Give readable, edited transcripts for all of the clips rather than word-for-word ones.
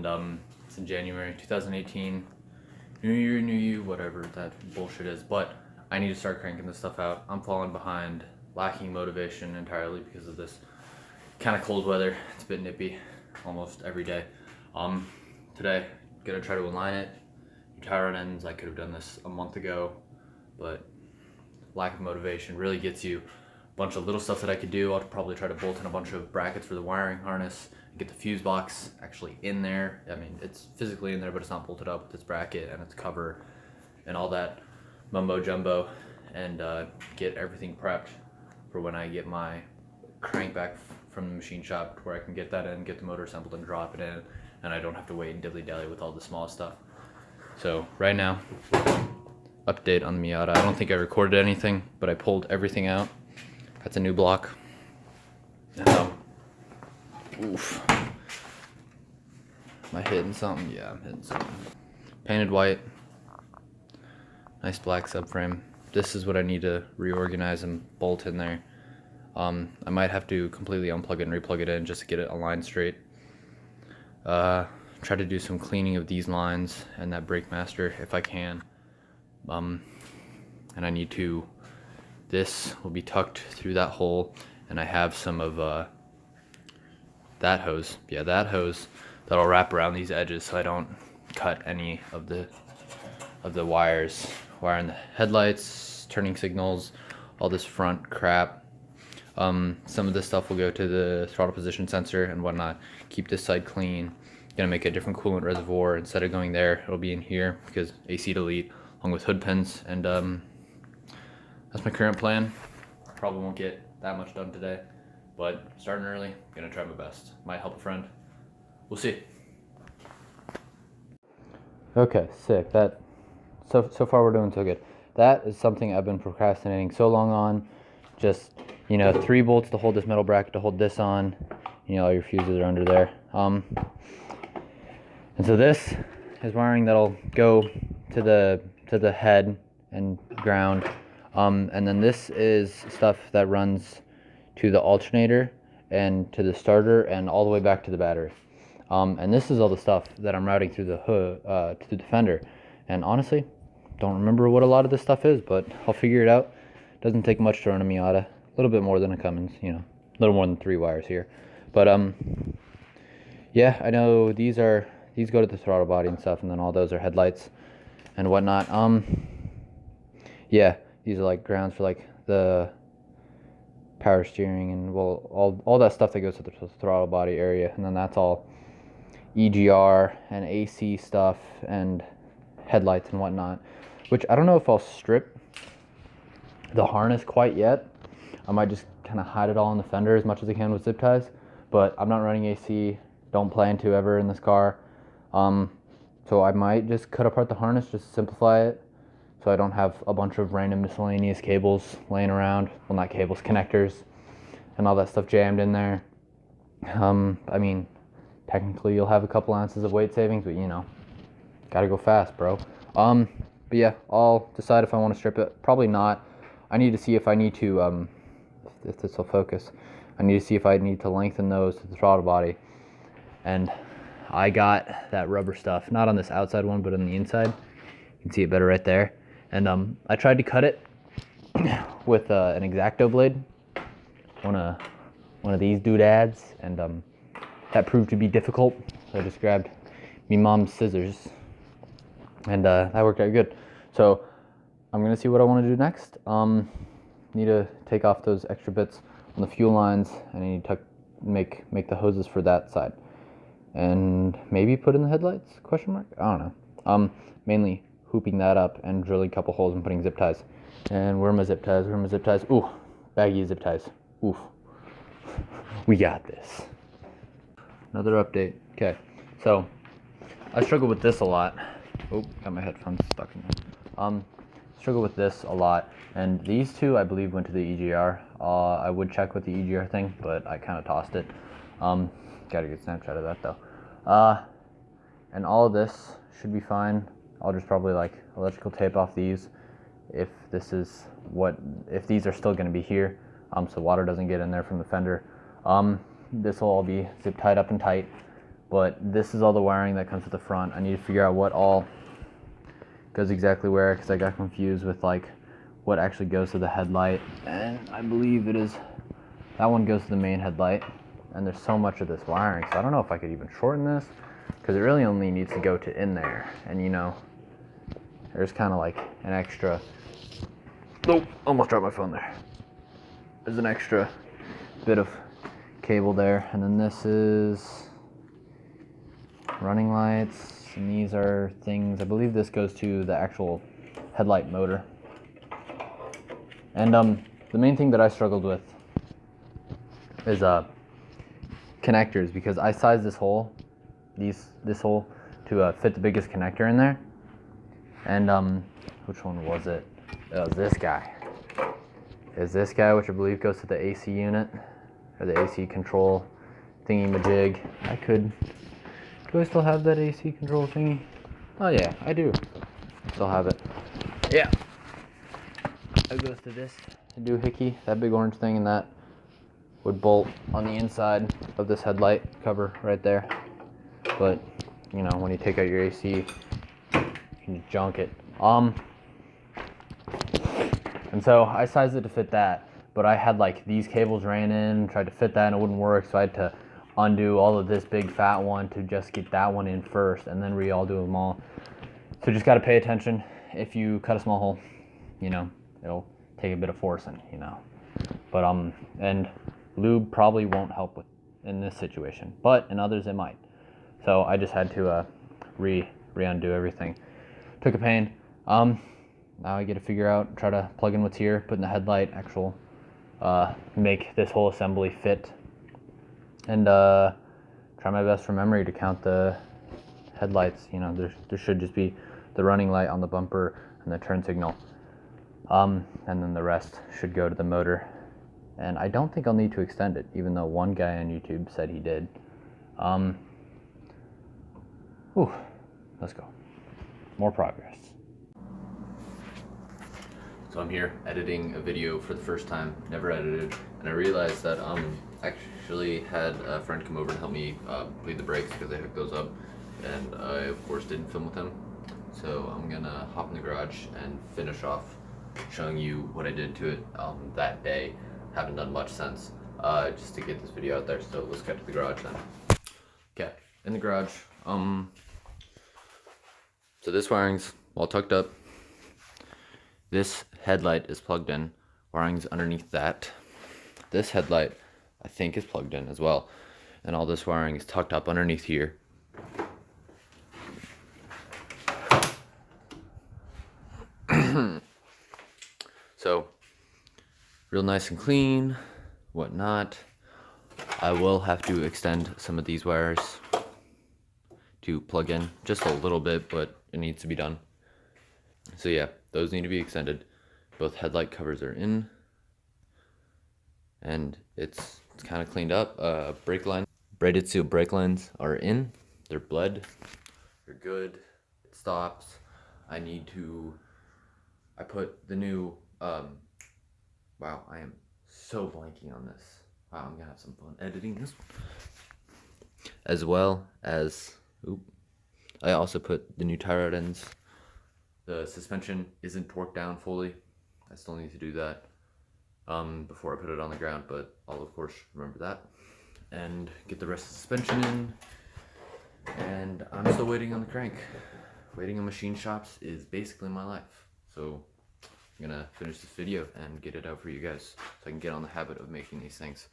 and it's in January 2018. New year, new you, whatever that bullshit is. But I need to start cranking this stuff out. I'm falling behind, lacking motivation entirely because of this kind of cold weather. It's a bit nippy almost every day. Today, gonna try to align it. Tire on ends. I could have done this a month ago, but lack of motivation really gets you a bunch of little stuff that I could do. I'll probably try to bolt in a bunch of brackets for the wiring harness and get the fuse box actually in there. I mean, it's physically in there, but it's not bolted up with its bracket and its cover and all that mumbo jumbo, and get everything prepped for when I get my crank back from the machine shop, where I can get that in, get the motor assembled and drop it in, and I don't have to wait and dilly-dally with all the small stuff. So right now, update on the Miata. I don't think I recorded anything, but I pulled everything out. That's a new block. And, oof. Am I hitting something? Yeah, I'm hitting something. Painted white. Nice black subframe. This is what I need to reorganize and bolt in there. I might have to completely unplug it and replug it in just to get it aligned straight. Try to do some cleaning of these lines and that brake master if I can. And I need to, this will be tucked through that hole, and I have some of that hose. Yeah, that hose that'll wrap around these edges so I don't cut any of the wires. Wiring the headlights, turning signals, all this front crap. Some of this stuff will go to the throttle position sensor and whatnot. Keep this side clean. Gonna make a different coolant reservoir. Instead of going there, it'll be in here because AC delete along with hood pins, and that's my current plan. Probably won't get that much done today, but starting early, gonna try my best. Might help a friend. We'll see. Okay, sick. That so far we're doing so good. That is something I've been procrastinating so long on. Just, 3 bolts to hold this metal bracket to hold this on. All your fuses are under there. And so this is wiring that'll go to the head and ground, and then this is stuff that runs to the alternator and to the starter and all the way back to the battery. And this is all the stuff that I'm routing through the hood to the fender. And honestly, don't remember what a lot of this stuff is, but I'll figure it out. Doesn't take much to run a Miata. A little bit more than a Cummins, a little more than 3 wires here. But yeah, I know these go to the throttle body and stuff, and then all those are headlights and whatnot. Yeah, these are like grounds for like the power steering and all that stuff that goes to the throttle body area, and then that's all EGR and AC stuff and headlights and whatnot, which I don't know if I'll strip the harness quite yet. I might just kind of hide it all in the fender as much as I can with zip ties, but I'm not running AC, don't plan to ever in this car. So I might just cut apart the harness, just simplify it, so I don't have a bunch of random miscellaneous cables laying around. Well, not cables, connectors, and all that stuff jammed in there. I mean, technically you'll have a couple ounces of weight savings, but gotta go fast, bro. But yeah, I'll decide if I want to strip it. Probably not. I need to see if I need to, if this will focus, I need to see if I need to lengthen those to the throttle body. And I got that rubber stuff, not on this outside one, but on the inside. You can see it better right there. And I tried to cut it with an X-Acto blade, one of these doodads, and that proved to be difficult. So I just grabbed me mom's scissors, and that worked out good. So I'm gonna see what I want to do next. Need to take off those extra bits on the fuel lines, and I need to make the hoses for that side. And maybe put in the headlights, question mark? I don't know. Mainly hooping that up and drilling a couple holes and putting zip ties. And where are my zip ties? Ooh, baggy zip ties. Oof. We got this. Another update. Okay, so I struggle with this a lot. Oh, got my headphones stuck in there. Struggle with this a lot. And these two, I believe, went to the EGR. I would check with the EGR thing, but I kind of tossed it. Gotta get a Snapchat of that though. And all of this should be fine. I'll just probably like electrical tape off these if these are still going to be here, so water doesn't get in there from the fender. This will all be zip tied up and tight, But this is all the wiring that comes to the front. I need to figure out what all goes exactly where, because I got confused with like what actually goes to the headlight. And I believe it is, that one goes to the main headlight. And there's so much of this wiring, so I don't know if I could even shorten this, because it really only needs to go to in there. And you know, there's kind of like an extra, nope, almost dropped my phone there. There's an extra bit of cable there. And then this is running lights, and these are things, I believe this goes to the actual headlight motor. And the main thing that I struggled with is connectors, because I sized this hole, this hole, to fit the biggest connector in there. And which one was it? It was this guy. It was this guy, which I believe goes to the AC unit, or the AC control thingy-majig. Do I still have that AC control thingy? Oh yeah, I do. Still have it. Yeah. It goes to this doohickey, that big orange thing, and that would bolt on the inside of this headlight cover right there. But, you know, when you take out your AC, you can junk it. And so I sized it to fit that, but I had like these cables ran in, tried to fit that and it wouldn't work, so I had to undo all of this big fat one to just get that one in first, and then all do them all. So just got to pay attention. If you cut a small hole, you know, it'll take a bit of forcing, you know. But and lube probably won't help with in this situation, but in others it might. So I just had to undo everything. Took a pain. Now I get to figure out, try to plug in what's here, put in the headlight, make this whole assembly fit, and try my best from memory to count the headlights. You know, there should just be the running light on the bumper and the turn signal, and then the rest should go to the motor. And I don't think I'll need to extend it, even though one guy on YouTube said he did. Let's go. More progress. So I'm here editing a video for the first time, never edited, and I realized that actually had a friend come over and help me bleed the brakes, because I hooked those up, and I of course didn't film with him. So I'm gonna hop in the garage and finish off showing you what I did to it that day. Haven't done much since, just to get this video out there, so let's get to the garage then. Okay, in the garage, so this wiring's all tucked up. This headlight is plugged in, wiring's underneath that. This headlight, I think, is plugged in as well. And all this wiring is tucked up underneath here. So, real nice and clean, whatnot. I will have to extend some of these wires to plug in, just a little bit, but it needs to be done. So yeah, those need to be extended. Both headlight covers are in, and it's kind of cleaned up. Brake line, braided steel brake lines are in. They're bled. They're good. It stops. I put the new, wow, I am so blanking on this. Wow, I'm gonna have some fun editing this one. As well as, I also put the new tie rod ends. The suspension isn't torqued down fully. I still need to do that before I put it on the ground, but I'll of course remember that. And get the rest of the suspension in. And I'm still waiting on the crank. Waiting on machine shops is basically my life. So I'm gonna finish this video and get it out for you guys, so I can get on the habit of making these things,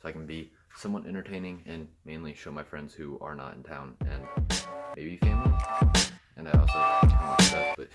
so I can be somewhat entertaining and mainly show my friends who are not in town and maybe family. And I also, but